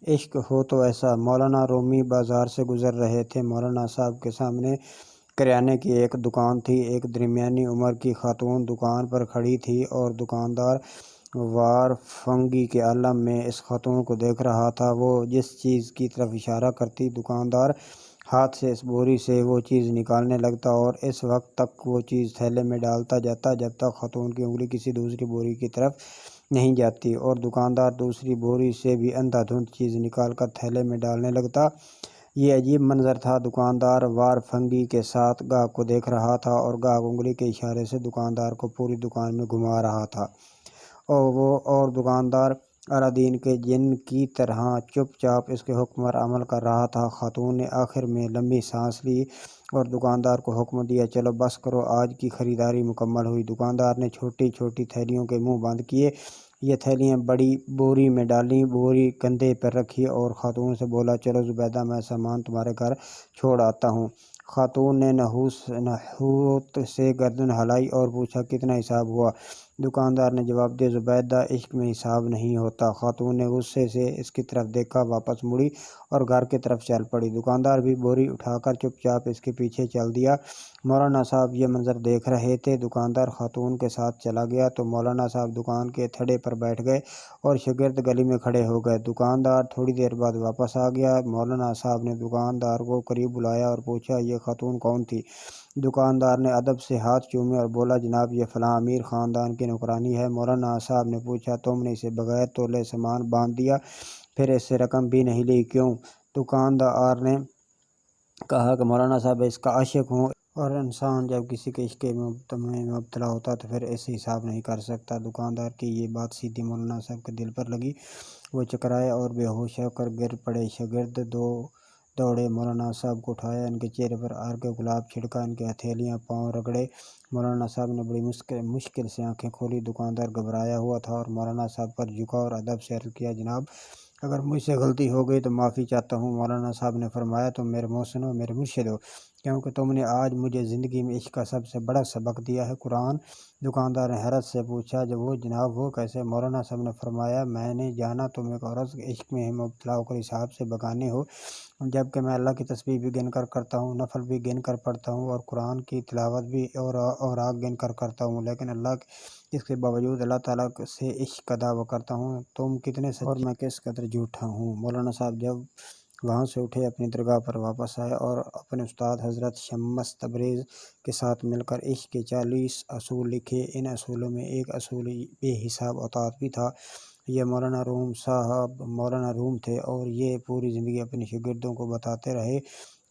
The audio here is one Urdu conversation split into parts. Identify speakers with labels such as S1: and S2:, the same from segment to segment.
S1: عشق ہو تو ایسا۔ مولانا رومی بازار سے گزر رہے تھے۔ مولانا صاحب کے سامنے کریانے کی ایک دکان تھی۔ ایک درمیانی عمر کی خاتون دکان پر کھڑی تھی اور دکاندار وارفنگی کے عالم میں اس خاتون کو دیکھ رہا تھا۔ وہ جس چیز کی طرف اشارہ کرتی، دکاندار ہاتھ سے اس بوری سے وہ چیز نکالنے لگتا اور اس وقت تک وہ چیز تھیلے میں ڈالتا جاتا جب تک خاتون کی انگلی کسی دوسری بوری کی طرف نہیں جاتی، اور دکاندار دوسری بوری سے بھی اندھا دھند چیز نکال کر تھیلے میں ڈالنے لگتا۔ یہ عجیب منظر تھا۔ دکاندار وارفنگی کے ساتھ گاہک کو دیکھ رہا تھا اور گاہک انگلی کے اشارے سے دکاندار کو پوری دکان میں گھما رہا تھا، اور دکاندار الادین کے جن کی طرح چپ چاپ اس کے حکم پر عمل کر رہا تھا۔ خاتون نے آخر میں لمبی سانس لی اور دکاندار کو حکم دیا، چلو بس کرو، آج کی خریداری مکمل ہوئی۔ دکاندار نے چھوٹی چھوٹی تھیلیوں کے منہ بند کیے، یہ تھیلیاں بڑی بوری میں ڈالیں، بوری کندھے پر رکھی اور خاتون سے بولا، چلو زبیدہ، میں سامان تمہارے گھر چھوڑ آتا ہوں۔ خاتون نے نحوست سے گردن ہلائی اور پوچھا، کتنا حساب ہوا؟ دکاندار نے جواب دیا، زبیدہ، عشق میں حساب نہیں ہوتا۔ خاتون نے غصے سے اس کی طرف دیکھا، واپس مڑی اور گھر کی طرف چل پڑی۔ دکاندار بھی بوری اٹھا کر چپ چاپ اس کے پیچھے چل دیا۔ مولانا صاحب یہ منظر دیکھ رہے تھے۔ دکاندار خاتون کے ساتھ چلا گیا تو مولانا صاحب دکان کے تھڑے پر بیٹھ گئے اور شاگرد گلی میں کھڑے ہو گئے۔ دکاندار تھوڑی دیر بعد واپس آ گیا۔ مولانا صاحب نے دکاندار کو قریب بلایا اور پوچھا، یہ خاتون کون تھی؟ دکاندار نے ادب سے ہاتھ چومے اور بولا، جناب، یہ فلاں امیر خاندان کی نوکرانی ہے۔ مولانا صاحب نے پوچھا، تم نے اسے بغیر تولے سامان باندھ دیا، پھر اس سے رقم بھی نہیں لی، کیوں؟ دکاندار نے کہا کہ مولانا صاحب، اس کا عاشق ہوں، اور انسان جب کسی کے عشق میں مبتلا ہوتا تو پھر اس سے حساب نہیں کر سکتا۔ دکاندار کی یہ بات سیدھی مولانا صاحب کے دل پر لگی۔ وہ چکرائے اور بے ہوش ہو کر گر پڑے۔ شاگرد دوڑے، مولانا صاحب کو اٹھایا، ان کے چہرے پر عرق گلاب چھڑکا، ان کی ہتھیلیاں پاؤں رگڑے۔ مولانا صاحب نے بڑی مشکل سے آنکھیں کھولی۔ دکاندار گھبرایا ہوا تھا اور مولانا صاحب پر جھکا اور ادب سے عرض کیا، جناب، اگر مجھ سے غلطی ہو گئی تو معافی چاہتا ہوں۔ مولانا صاحب نے فرمایا، تم میرے محسن ہو، میرے مرشد ہو، کیونکہ تم نے آج مجھے زندگی میں عشق کا سب سے بڑا سبق دیا ہے، قرآن۔ دکاندار نے حیرت سے پوچھا، جناب وہ کیسے؟ مولانا صاحب نے فرمایا، میں نے جانا تم ایک عورت کے عشق میں مبتلا ہو کر حساب سے بگانے ہو، جبکہ میں اللہ کی تسبیح بھی گن کر کرتا ہوں، نفل بھی گن کر پڑھتا ہوں اور قرآن کی تلاوت بھی اور اوراق گن کر کرتا ہوں، لیکن اس کے باوجود اللہ تعالیٰ سے عشق کا دعویٰ کرتا ہوں۔ تم کتنے سچے اور میں کس قدر جھوٹا ہوں۔ مولانا صاحب جب وہاں سے اٹھے، اپنی درگاہ پر واپس آئے اور اپنے استاد حضرت شمس تبریز کے ساتھ مل کر عشق کے 40 اصول لکھے۔ ان اصولوں میں ایک اصول بے حساب اطاعت بھی تھا۔ یہ مولانا روم تھے اور یہ پوری زندگی اپنے شاگردوں کو بتاتے رہے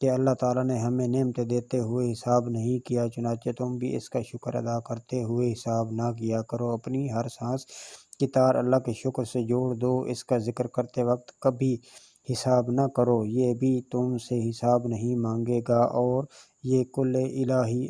S1: کہ اللہ تعالیٰ نے ہمیں نعمتیں دیتے ہوئے حساب نہیں کیا، چنانچہ تم بھی اس کا شکر ادا کرتے ہوئے حساب نہ کیا کرو۔ اپنی ہر سانس کی تار اللہ کے شکر سے جوڑ دو، اس کا ذکر کرتے وقت کبھی حساب نہ کرو، یہ بھی تم سے حساب نہیں مانگے گا، اور یہ کل الہی